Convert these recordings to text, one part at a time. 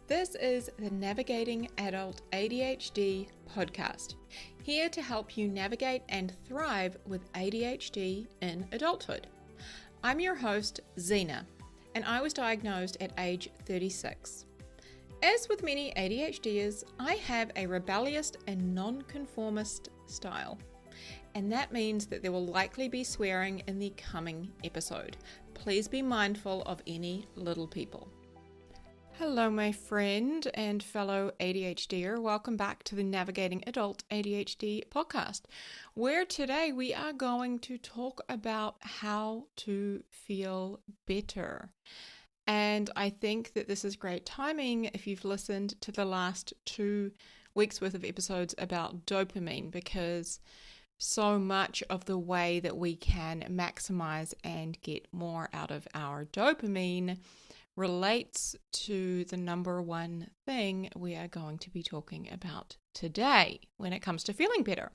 This is the Navigating Adult ADHD podcast, here to help you navigate and thrive with ADHD in adulthood. I'm your host, Zena, and I was diagnosed at age 36. As with many ADHDers, I have a rebellious and nonconformist style, and that means that there will likely be swearing in the coming episode. Please be mindful of any little people. Hello, my friend and fellow ADHDer. Welcome back to the Navigating Adult ADHD podcast, where today we are going to talk about how to feel better. And I think that this is great timing if you've listened to the last 2 weeks worth of episodes about dopamine, because so much of the way that we can maximize and get more out of our dopamine relates to the number one thing we are going to be talking about today when it comes to feeling better.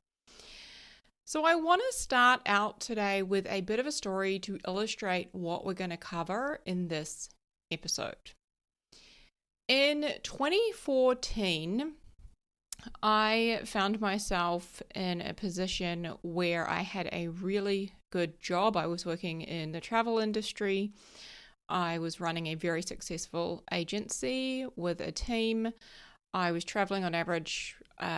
So I want to start out today with a bit of a story to illustrate what we're going to cover in this episode. In 2014, I found myself in a position where I had a really good job. I was working in the travel industry. I was running a very successful agency with a team. I was traveling on average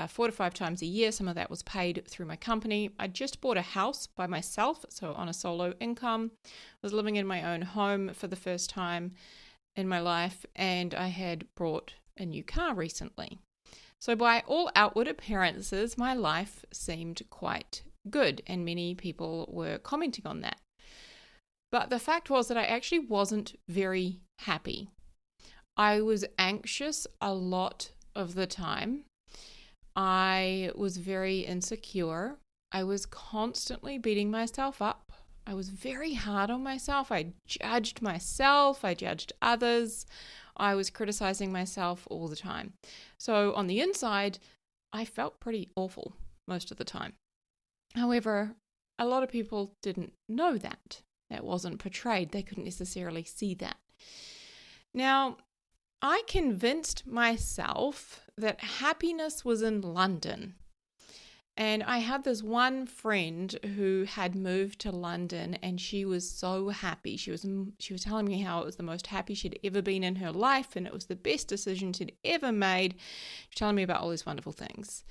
4 to 5 times a year. Some of that was paid through my company. I just bought a house by myself, so on a solo income. I was living in my own home for the first time in my life, and I had bought a new car recently. So by all outward appearances, my life seemed quite good, and many people were commenting on that. But the fact was that I actually wasn't very happy. I was anxious a lot of the time. I was very insecure. I was constantly beating myself up. I was very hard on myself. I judged myself. I judged others. I was criticizing myself all the time. So on the inside, I felt pretty awful most of the time. However, a lot of people didn't know that. That wasn't portrayed. They couldn't necessarily see that. Now, I convinced myself that happiness was in London. And I had this one friend who had moved to London, and she was so happy. She was telling me how it was the most happy she'd ever been in her life, and it was the best decision she'd ever made. She was telling me about all these wonderful things.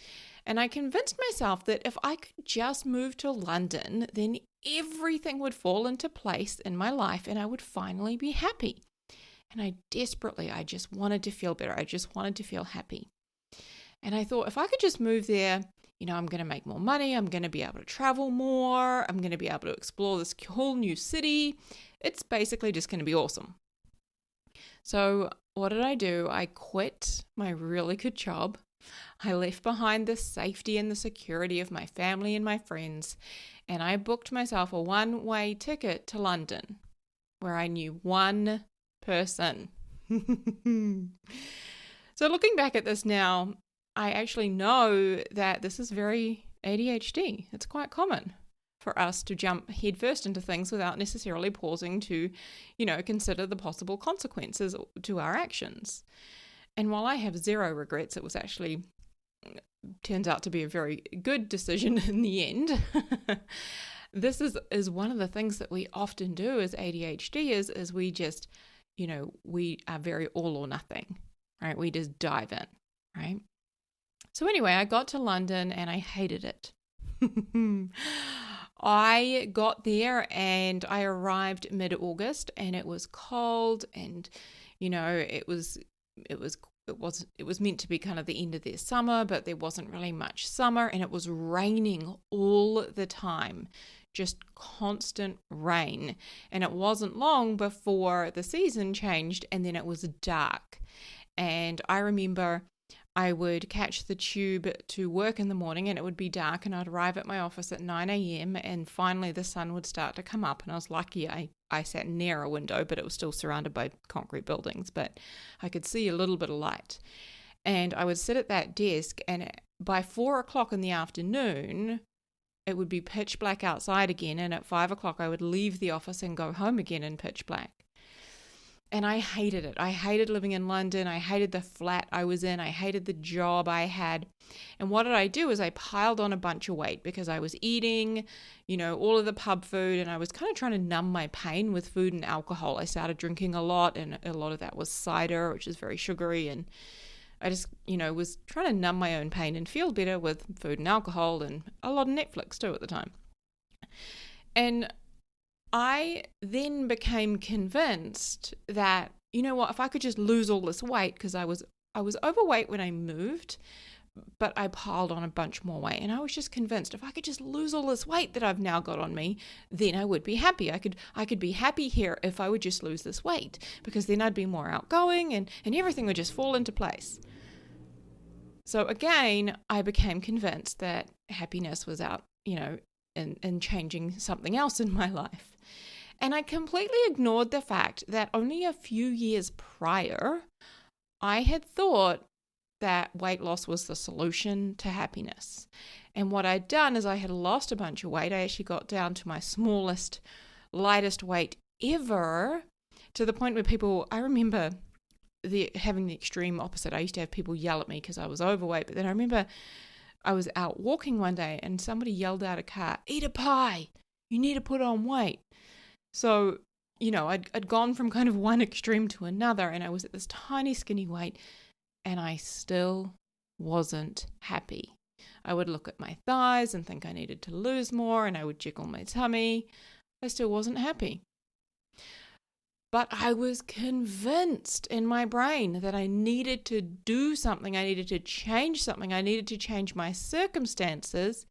And I convinced myself that if I could just move to London, then everything would fall into place in my life and I would finally be happy. And I just wanted to feel better. I just wanted to feel happy. And I thought, if I could just move there, I'm going to make more money. I'm going to be able to travel more. I'm going to be able to explore this whole new city. It's basically just going to be awesome. So what did I do? I quit my really good job. I left behind the safety and the security of my family and my friends, and I booked myself a one-way ticket to London, where I knew one person. So looking back at this now, I actually know that this is very ADHD. It's quite common for us to jump headfirst into things without necessarily pausing to, consider the possible consequences to our actions. And while I have zero regrets, it was actually turns out to be a very good decision in the end. This is one of the things that we often do as ADHD is we just, we are very all or nothing, right? We just dive in, right? So anyway, I got to London and I hated it. I got there and I arrived mid-August, and it was cold, and it was meant to be kind of the end of their summer, but there wasn't really much summer, and it was raining all the time, just constant rain. And it wasn't long before the season changed, and then it was dark. And I remember I would catch the tube to work in the morning, and it would be dark, and I'd arrive at my office at 9 a.m. and finally the sun would start to come up, and I was lucky I sat near a window, but it was still surrounded by concrete buildings, but I could see a little bit of light. And I would sit at that desk, and by 4 o'clock in the afternoon, it would be pitch black outside again, and at 5 o'clock I would leave the office and go home again in pitch black. And I hated it. I hated living in London. I hated the flat I was in. I hated the job I had. And what did I do is I piled on a bunch of weight because I was eating, all of the pub food, and I was kind of trying to numb my pain with food and alcohol. I started drinking a lot, and a lot of that was cider, which is very sugary. And I just, was trying to numb my own pain and feel better with food and alcohol, and a lot of Netflix too at the time. And I then became convinced that, if I could just lose all this weight, because I was overweight when I moved, but I piled on a bunch more weight. And I was just convinced if I could just lose all this weight that I've now got on me, then I would be happy. I could be happy here if I would just lose this weight, because then I'd be more outgoing and everything would just fall into place. So again, I became convinced that happiness was out, in changing something else in my life. And I completely ignored the fact that only a few years prior, I had thought that weight loss was the solution to happiness. And what I'd done is I had lost a bunch of weight. I actually got down to my smallest, lightest weight ever, to the point where I remember having the extreme opposite. I used to have people yell at me because I was overweight, but then I remember I was out walking one day and somebody yelled out of a car, "Eat a pie, you need to put on weight." So, I'd gone from kind of one extreme to another, and I was at this tiny skinny weight, and I still wasn't happy. I would look at my thighs and think I needed to lose more, and I would jiggle my tummy. I still wasn't happy. But I was convinced in my brain that I needed to do something. I needed to change something. I needed to change my circumstances,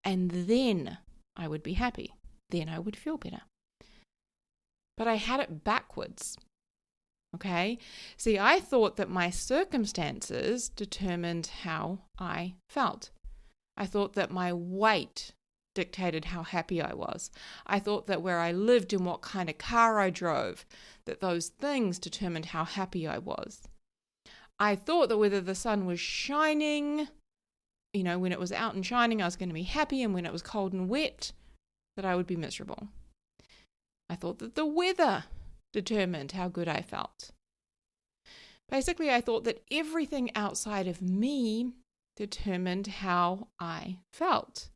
and then I would be happy. Then I would feel better. But I had it backwards. Okay? See, I thought that my circumstances determined how I felt. I thought that my weight dictated how happy I was. I thought that where I lived and what kind of car I drove, that those things determined how happy I was. I thought that whether the sun was shining, when it was out and shining, I was going to be happy, and when it was cold and wet, that I would be miserable. I thought that the weather determined how good I felt. Basically, I thought that everything outside of me determined how I felt.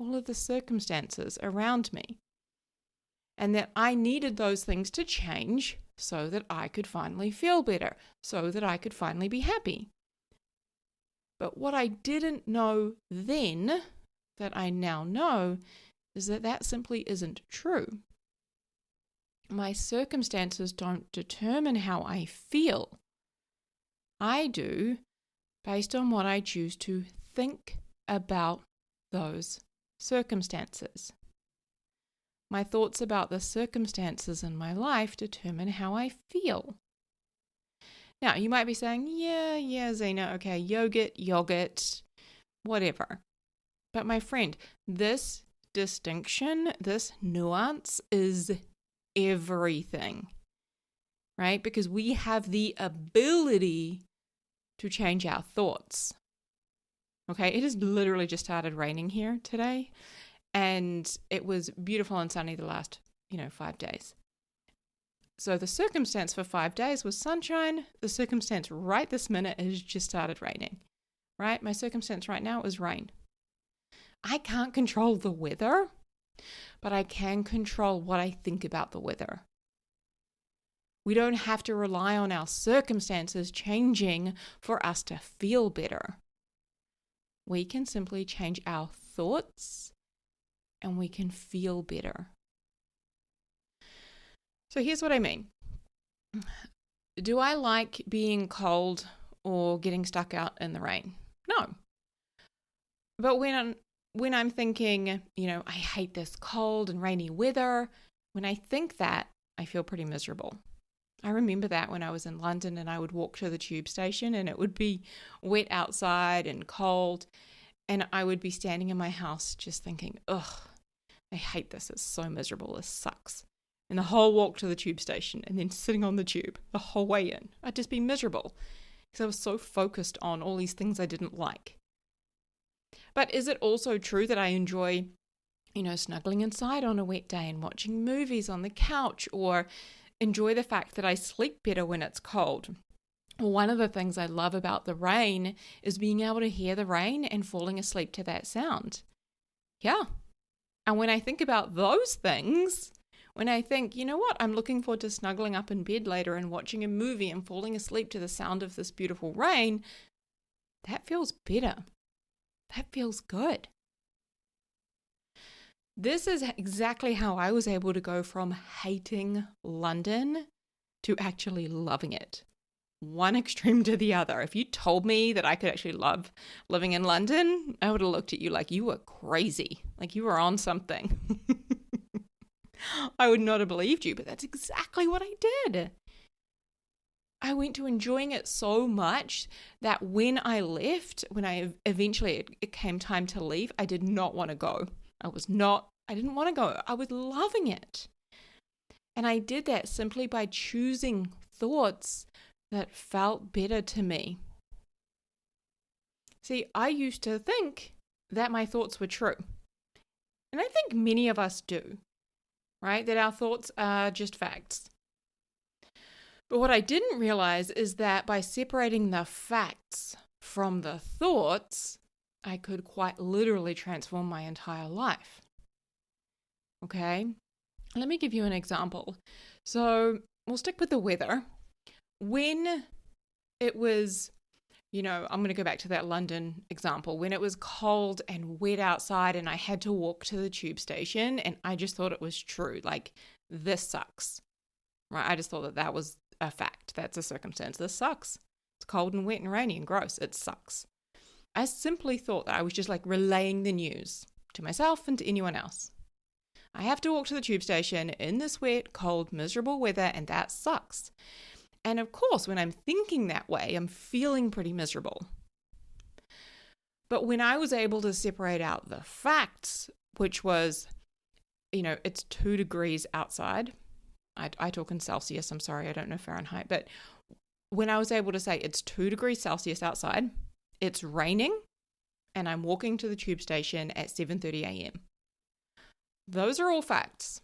All of the circumstances around me. And that I needed those things to change so that I could finally feel better, so that I could finally be happy. But what I didn't know then, that I now know, is that simply isn't true. My circumstances don't determine how I feel. I do based on what I choose to think about those circumstances. My thoughts about the circumstances in my life determine how I feel. Now, you might be saying, yeah, Zena, okay, yogurt, whatever. But my friend, this distinction, this nuance is everything, right? Because we have the ability to change our thoughts. Okay, it has literally just started raining here today, and it was beautiful and sunny the last, 5 days. So the circumstance for 5 days was sunshine. The circumstance right this minute has just started raining, right? My circumstance right now is rain. I can't control the weather, but I can control what I think about the weather. We don't have to rely on our circumstances changing for us to feel better. We can simply change our thoughts and we can feel better. So here's what I mean. Do I like being cold or getting stuck out in the rain? No. But when I'm thinking, I hate this cold and rainy weather, when I think that, I feel pretty miserable. I remember that when I was in London and I would walk to the tube station and it would be wet outside and cold, and I would be standing in my house just thinking, ugh, I hate this. It's so miserable. This sucks. And the whole walk to the tube station and then sitting on the tube the whole way in, I'd just be miserable because I was so focused on all these things I didn't like. But is it also true that I enjoy, snuggling inside on a wet day and watching movies on the couch, or enjoy the fact that I sleep better when it's cold. One of the things I love about the rain is being able to hear the rain and falling asleep to that sound. Yeah. And when I think about those things, when I think, you know what, I'm looking forward to snuggling up in bed later and watching a movie and falling asleep to the sound of this beautiful rain, that feels better. That feels good. This is exactly how I was able to go from hating London to actually loving it. One extreme to the other. If you told me that I could actually love living in London, I would have looked at you like you were crazy, like you were on something. I would not have believed you, but that's exactly what I did. I went to enjoying it so much that when I left, it came time to leave, I did not want to go. I didn't want to go. I was loving it. And I did that simply by choosing thoughts that felt better to me. See, I used to think that my thoughts were true. And I think many of us do, right? That our thoughts are just facts. But what I didn't realize is that by separating the facts from the thoughts, I could quite literally transform my entire life. Okay? Let me give you an example. So we'll stick with the weather. When it was, I'm going to go back to that London example. When it was cold and wet outside and I had to walk to the tube station and I just thought it was true. Like, this sucks, right? I just thought that was a fact. That's a circumstance. This sucks. It's cold and wet and rainy and gross. It sucks. I simply thought that I was just like relaying the news to myself and to anyone else. I have to walk to the tube station in this wet, cold, miserable weather, and that sucks. And of course, when I'm thinking that way, I'm feeling pretty miserable. But when I was able to separate out the facts, which was, it's 2 degrees outside. I talk in Celsius. I'm sorry, I don't know Fahrenheit. But when I was able to say it's 2 degrees Celsius outside, it's raining, and I'm walking to the tube station at 7:30 a.m. Those are all facts.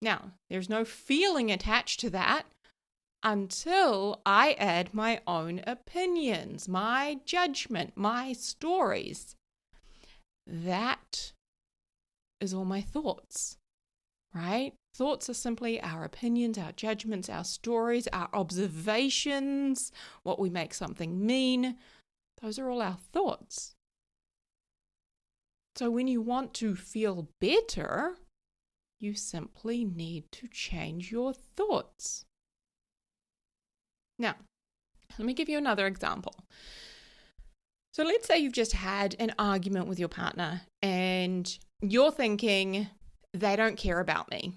Now, there's no feeling attached to that until I add my own opinions, my judgment, my stories. That is all my thoughts, right? Thoughts are simply our opinions, our judgments, our stories, our observations, what we make something mean. Those are all our thoughts. So when you want to feel better, you simply need to change your thoughts. Now, let me give you another example. So let's say you've just had an argument with your partner and you're thinking, they don't care about me.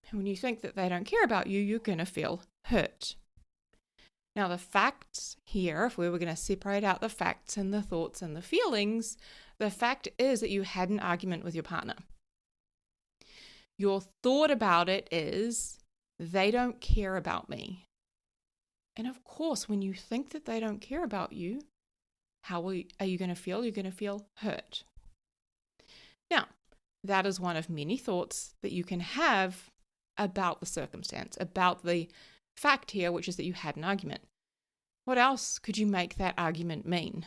And when you think that they don't care about you, you're going to feel hurt. Now, the facts here, if we were going to separate out the facts and the thoughts and the feelings, the fact is that you had an argument with your partner. Your thought about it is, they don't care about me. And of course, when you think that they don't care about you, how are you going to feel? You're going to feel hurt. Now, that is one of many thoughts that you can have about the circumstance, about the fact here, which is that you had an argument. What else could you make that argument mean?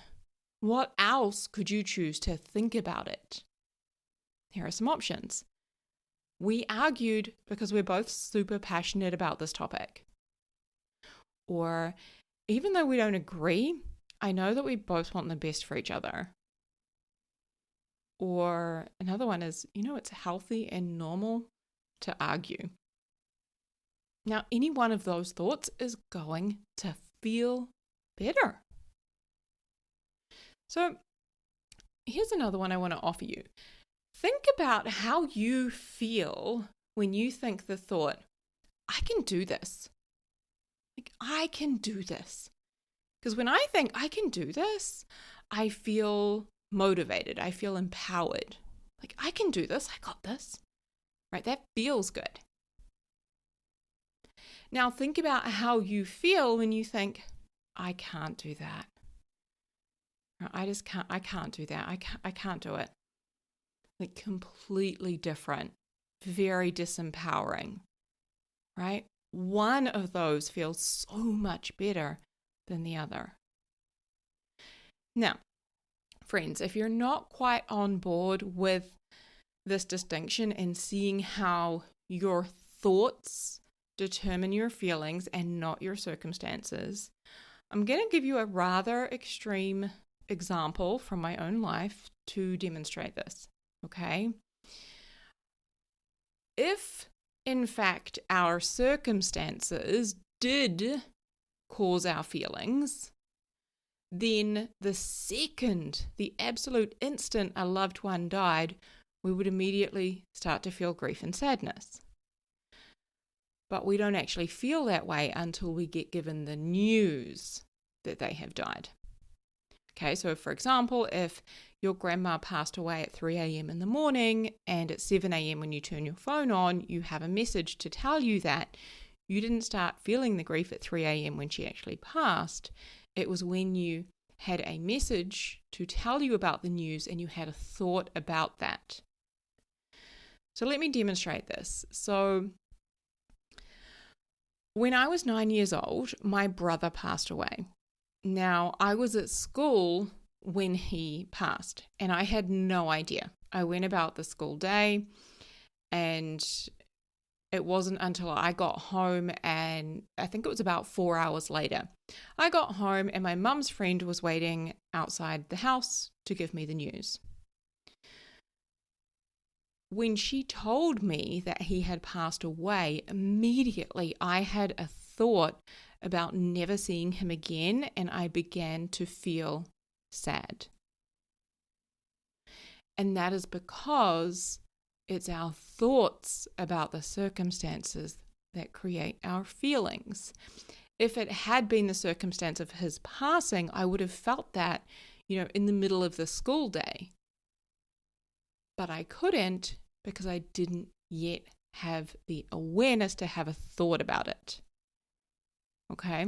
What else could you choose to think about it? Here are some options. We argued because we're both super passionate about this topic. Or even though we don't agree, I know that we both want the best for each other. Or another one is, it's healthy and normal to argue. Now, any one of those thoughts is going to feel better. So here's another one I want to offer you. Think about how you feel when you think the thought, I can do this. Like, I can do this. Because when I think I can do this, I feel motivated. I feel empowered. Like, I can do this. I got this. Right? That feels good. Now think about how you feel when you think, I can't do that. I can't do that. I can't do it. Like, completely different, very disempowering, right? one of those feels so much better than the other. Now, friends, if you're not quite on board with this distinction and seeing how your thoughts determine your feelings and not your circumstances, I'm going to give you a rather extreme example from my own life to demonstrate this, okay? If, in fact, our circumstances did cause our feelings, then the absolute instant a loved one died, we would immediately start to feel grief and sadness. But we don't actually feel that way until we get given the news that they have died. Okay, so for example, if your grandma passed away at 3 a.m. in the morning and at 7 a.m. when you turn your phone on, you have a message to tell you that you didn't start feeling the grief at 3 a.m. when she actually passed. It was when you had a message to tell you about the news and you had a thought about that. So let me demonstrate this. So when I was 9 years old, my brother passed away. Now, I was at school when he passed, and I had no idea. I went about the school day, and it wasn't until I got home, and I think it was about 4 hours later. I got home, and my mum's friend was waiting outside the house to give me the news. When she told me that he had passed away, immediately I had a thought about never seeing him again, and I began to feel sad. And that is because it's our thoughts about the circumstances that create our feelings. If it had been the circumstance of his passing, I would have felt that, in the middle of the school day. But I couldn't because I didn't yet have the awareness to have a thought about it. Okay,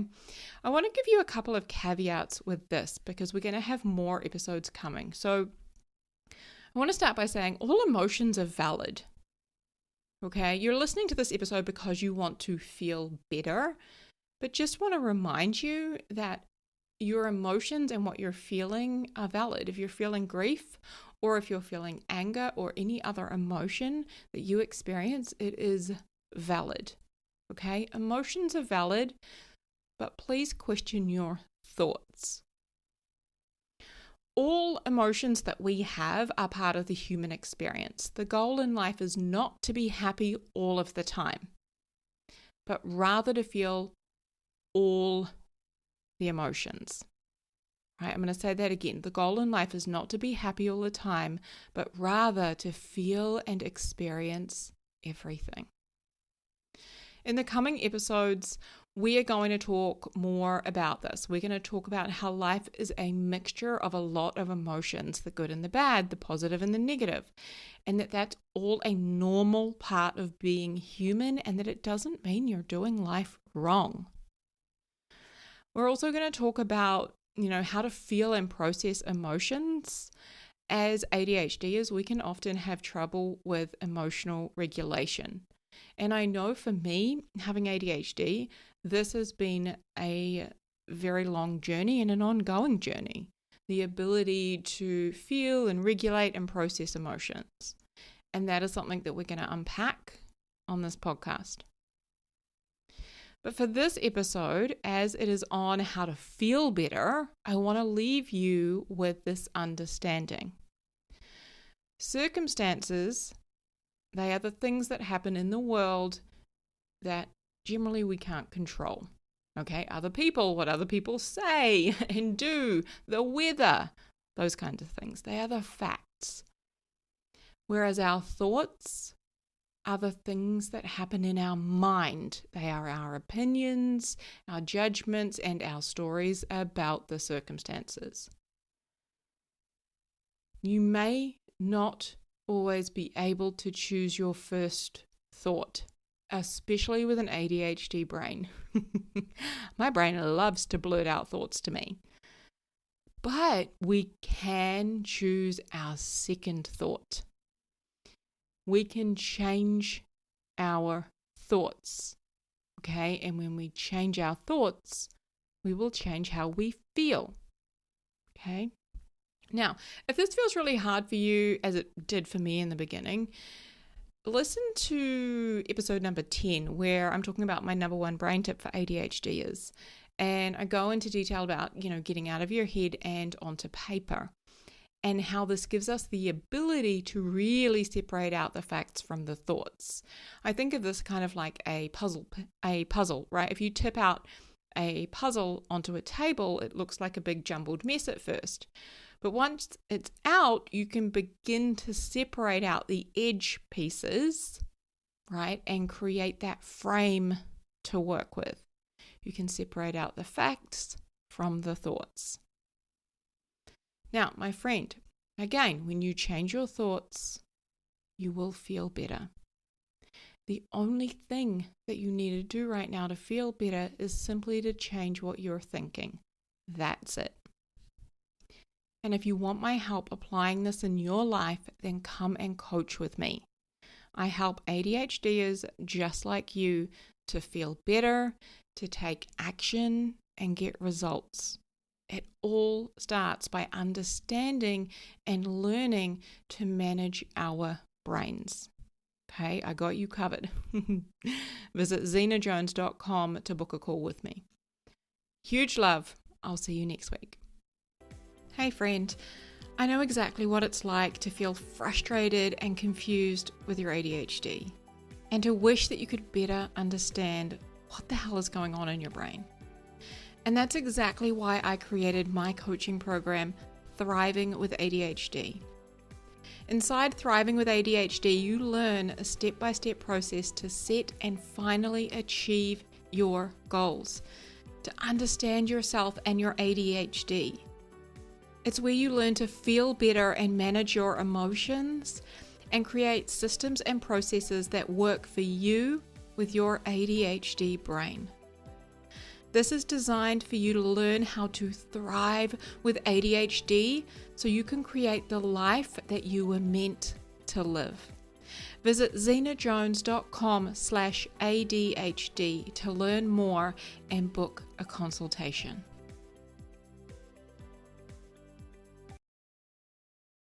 I want to give you a couple of caveats with this because we're going to have more episodes coming. So I want to start by saying all emotions are valid. Okay, you're listening to this episode because you want to feel better, but just want to remind you that your emotions and what you're feeling are valid. If you're feeling grief or if you're feeling anger or any other emotion that you experience, it is valid. Okay, emotions are valid. But please question your thoughts. All emotions that we have are part of the human experience. The goal in life is not to be happy all of the time, but rather to feel all the emotions. Right? I'm going to say that again. The goal in life is not to be happy all the time, but rather to feel and experience everything. In the coming episodes, we are going to talk more about this. We're going to talk about how life is a mixture of a lot of emotions, the good and the bad, the positive and the negative, and that's all a normal part of being human, and that it doesn't mean you're doing life wrong. We're also going to talk about, how to feel and process emotions. As ADHDers, we can often have trouble with emotional regulation. And I know for me, having ADHD, this has been a very long journey and an ongoing journey. The ability to feel and regulate and process emotions. And that is something that we're going to unpack on this podcast. But for this episode, as it is on how to feel better, I want to leave you with this understanding. Circumstances, they are the things that happen in the world that generally we can't control. Okay, other people, what other people say and do, the weather, those kinds of things. They are the facts. Whereas our thoughts are the things that happen in our mind. They are our opinions, our judgments, and our stories about the circumstances. You may not always be able to choose your first thought, especially with an ADHD brain. My brain loves to blurt out thoughts to me. But we can choose our second thought. We can change our thoughts. Okay, and when we change our thoughts, we will change how we feel. Okay. Now, if this feels really hard for you, as it did for me in the beginning, listen to episode number 10, where I'm talking about my number one brain tip for ADHDers. And I go into detail about, getting out of your head and onto paper, and how this gives us the ability to really separate out the facts from the thoughts. I think of this kind of like a puzzle, right? If you tip out a puzzle onto a table, it looks like a big jumbled mess at first. But once it's out, you can begin to separate out the edge pieces, right? And create that frame to work with. You can separate out the facts from the thoughts. Now, my friend, again, when you change your thoughts, you will feel better. The only thing that you need to do right now to feel better is simply to change what you're thinking. That's it. And if you want my help applying this in your life, then come and coach with me. I help ADHDers just like you to feel better, to take action, and get results. It all starts by understanding and learning to manage our brains. Okay, I got you covered. Visit zenajones.com to book a call with me. Huge love. I'll see you next week. Hey friend, I know exactly what it's like to feel frustrated and confused with your ADHD, and to wish that you could better understand what the hell is going on in your brain. And that's exactly why I created my coaching program, Thriving with ADHD. Inside Thriving with ADHD, you learn a step-by-step process to set and finally achieve your goals, to understand yourself and your ADHD. It's where you learn to feel better and manage your emotions and create systems and processes that work for you with your ADHD brain. This is designed for you to learn how to thrive with ADHD so you can create the life that you were meant to live. Visit zenajones.com/ADHD to learn more and book a consultation.